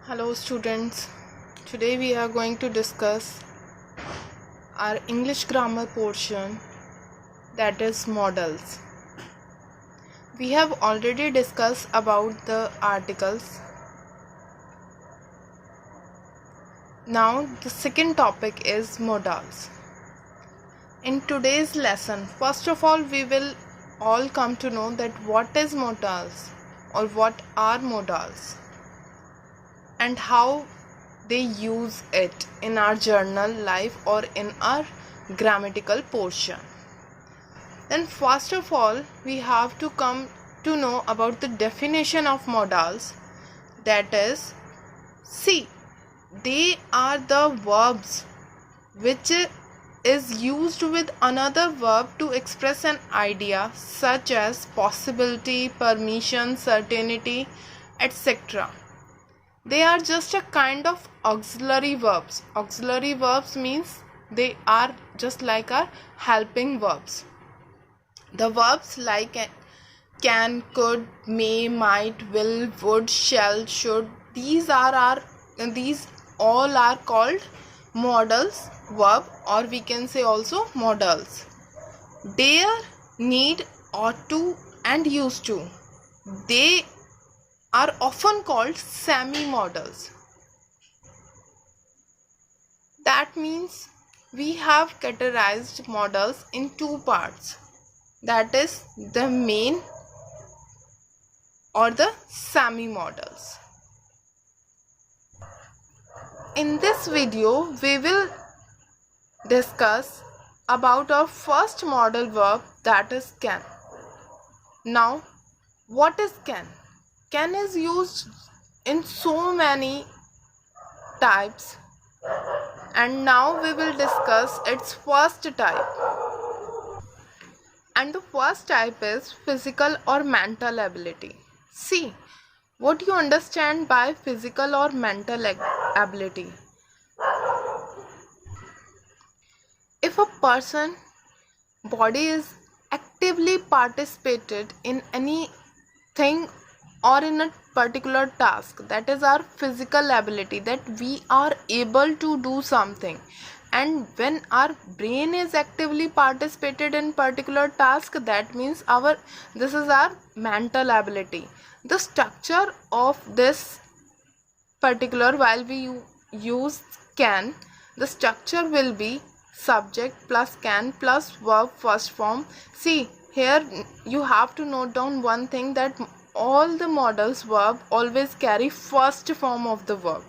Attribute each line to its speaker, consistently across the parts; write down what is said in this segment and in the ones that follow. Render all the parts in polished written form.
Speaker 1: Hello students, today we are going to discuss our English grammar portion, that is modals. We have already discussed about the articles. Now the second topic is modals. In today's lesson, first of all we will all come to know that what is modals or what are modals and how they use it in our journal life or in our grammatical portion. Then first of all we have to come to know about the definition of modals, that is, see, they are the verbs which is used with another verb to express an idea such as possibility, permission, certainty, etc. They are just a kind of auxiliary verbs. Auxiliary verbs means they are just like our helping verbs. The verbs like can, could, may, might, will, would, shall, should, these all are called modals verb, or we can say also modals. Dare, need, ought to and used to, they are often called semi-modals. That means we have categorized modals in two parts, that is the main or the semi-modals. In this video we will discuss about our first modal verb, that is can. Now what is can? Can is used in so many types, and now we will discuss its first type. And the first type is physical or mental ability. See, what you understand by physical or mental ability? If a person body is actively participated in anything or in a particular task, that is our physical ability, that we are able to do something. And when our brain is actively participated in particular task, that means this is our mental ability. The structure of this particular, while we use can, the structure will be subject plus can plus verb first form. See, here you have to note down one thing, that all the modals verb always carry first form of the verb.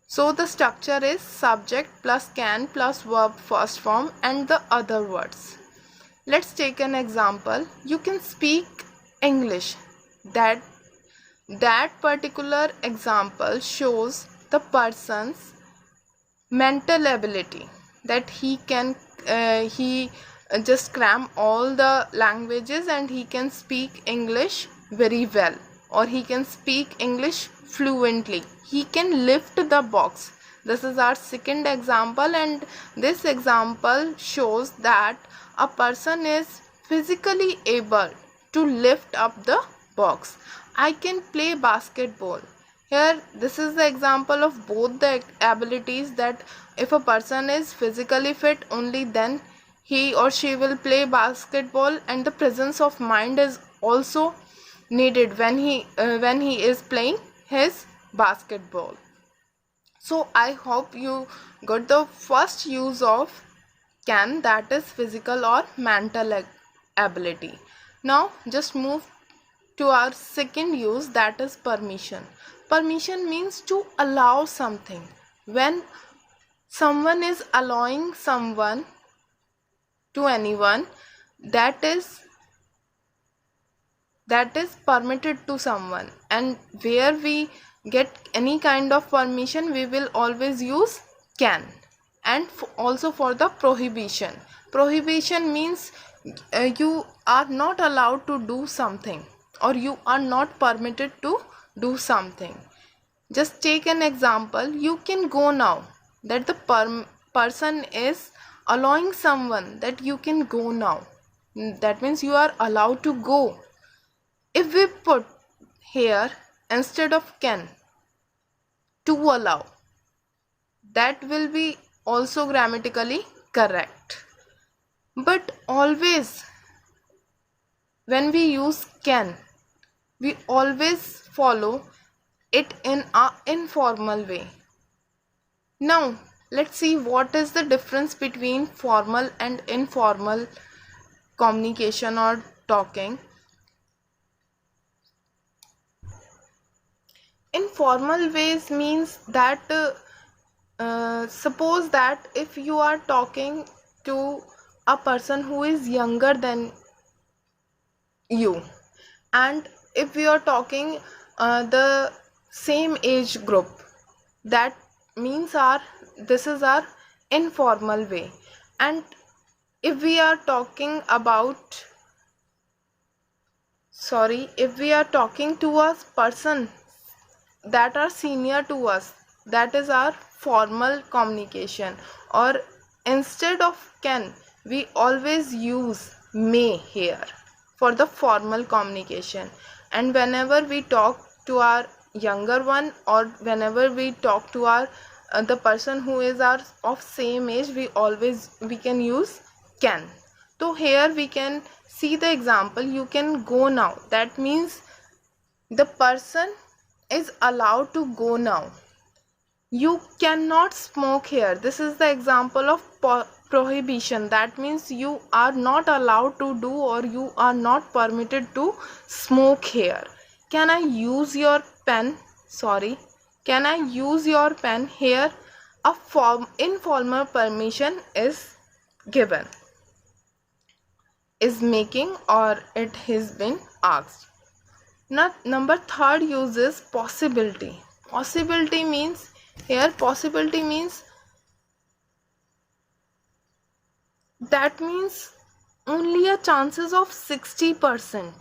Speaker 1: So the structure is subject plus can plus verb first form and the other words. Let's take an example. You can speak English. That particular example shows the person's mental ability, that he can just cram all the languages and he can speak English very well, or he can speak English fluently. He can lift the box. This is our second example, and this example shows that a person is physically able to lift up the box. I can play basketball. Here this is the example of both the abilities, that if a person is physically fit, only then he or she will play basketball, and the presence of mind is also needed when he is playing his basketball. So I hope you got the first use of can, that is physical or mental ability. Now just move to our second use, that is permission. Permission means to allow something. When someone is allowing someone to anyone, that is permitted to someone, and where we get any kind of permission we will always use can. And also for the prohibition means you are not allowed to do something, or you are not permitted to do something. Just take an example. You can go now, that the person is allowing someone that you can go now. That means you are allowed to go. If we put here instead of can, to allow. That will be also grammatically correct. But always when we use can, we always follow it in an informal way. Now, let's see what is the difference between formal and informal communication or talking. Informal ways means that suppose that if you are talking to a person who is younger than you, and if we are talking the same age group, that means this is our informal way. And if we are talking about if we are talking to a person that are senior to us, that is our formal communication. Or instead of can, we always use may here for the formal communication. And whenever we talk to our younger one, or whenever we talk to our the person who is our of same age, we can use can. So here we can see the example, you can go now. That means the person is allowed to go now. You cannot smoke here. This is the example of prohibition. That means you are not allowed to do, or you are not permitted to smoke here. Can I use your pen? Can I use your pen? Here a informal permission is given, is making, or it has been asked. Now, number third use is possibility. Possibility means that means only a chances of 60%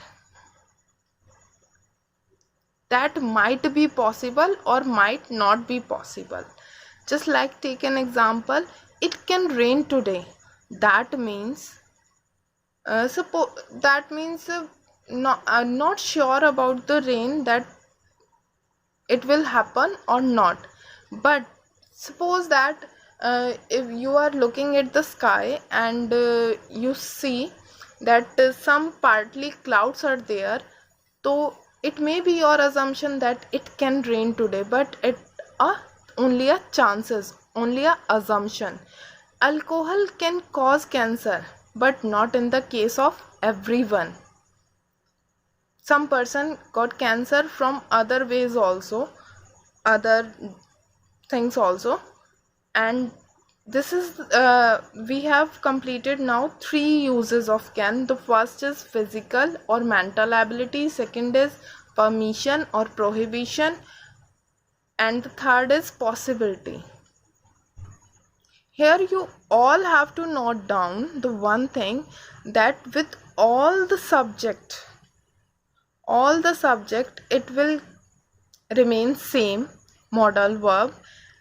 Speaker 1: that might be possible or might not be possible. Just like, take an example, it can rain today. That means not sure about the rain, that it will happen or not. But suppose that if you are looking at the sky and you see that some partly clouds are there, so it may be your assumption that it can rain today, but it only a chances, only a assumption. Alcohol can cause cancer, but not in the case of everyone. Some person got cancer from other ways also, other things also. And this is we have completed now 3 uses of can. The first is physical or mental ability, second is permission or prohibition, and the third is possibility. Here you all have to note down the one thing, that with all the subject it will remain same modal verb,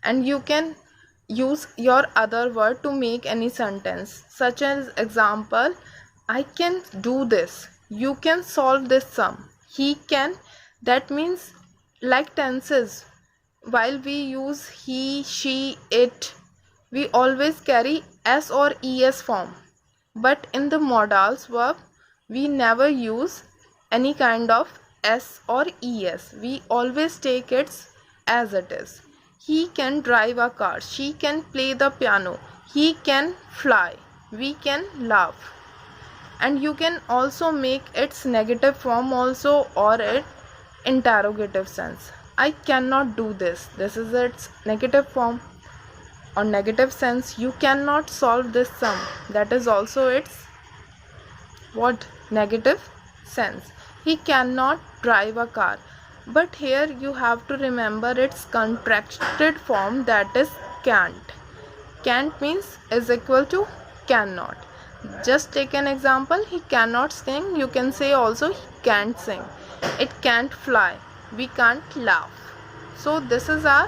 Speaker 1: and you can use your other word to make any sentence, such as example, I can do this, you can solve this sum, he can. That means, like tenses, while we use he, she, it, we always carry s or es form, but in the modals verb we never use any kind of s or es. We always take it as it is. He can drive a car, she can play the piano, he can fly, we can laugh. And you can also make its negative form also, or its interrogative sense. I cannot do this. This is its negative form or negative sense. You cannot solve this sum. That is also its what? Negative sense. He cannot drive a car. But here you have to remember its contracted form, that is can't. Can't means is equal to cannot. Just take an example, he cannot sing. You can say also he can't sing. It can't fly. We can't laugh. So this is our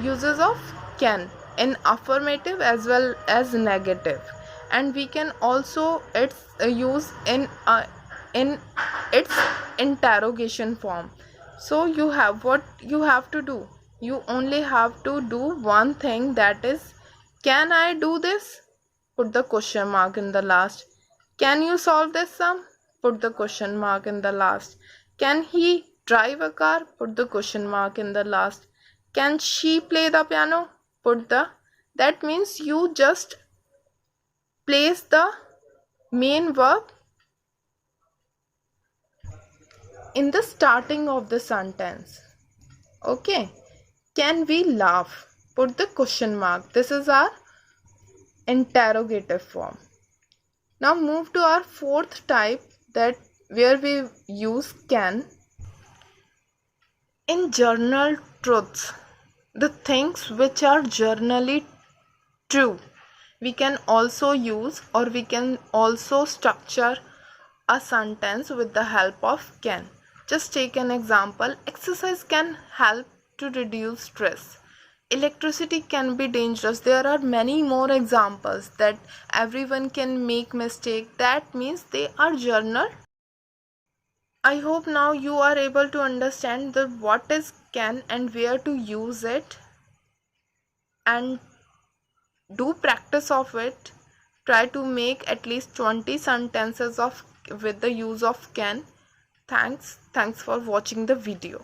Speaker 1: uses of can in affirmative as well as negative. And we can also use in its interrogation form. So you have what you have to do. You only have to do one thing, that is, can I do this? Put the question mark in the last. Can you solve this sum? Put the question mark in the last. Can he drive a car? Put the question mark in the last. Can she play the piano? That means you just place the main verb in the starting of the sentence. Okay. Can we laugh? Put the question mark. This is our interrogative form. Now move to our fourth type, that where we use can. In journal truths, the things which are journally true, we can also use, or we can also structure a sentence with the help of can. Just take an example. Exercise can help to reduce stress. Electricity can be dangerous. There are many more examples that everyone can make mistake. That means they are journal. I hope now you are able to understand the what is can and where to use it, and do practice of it. Try to make at least 20 sentences of with the use of can. Thanks for watching the video.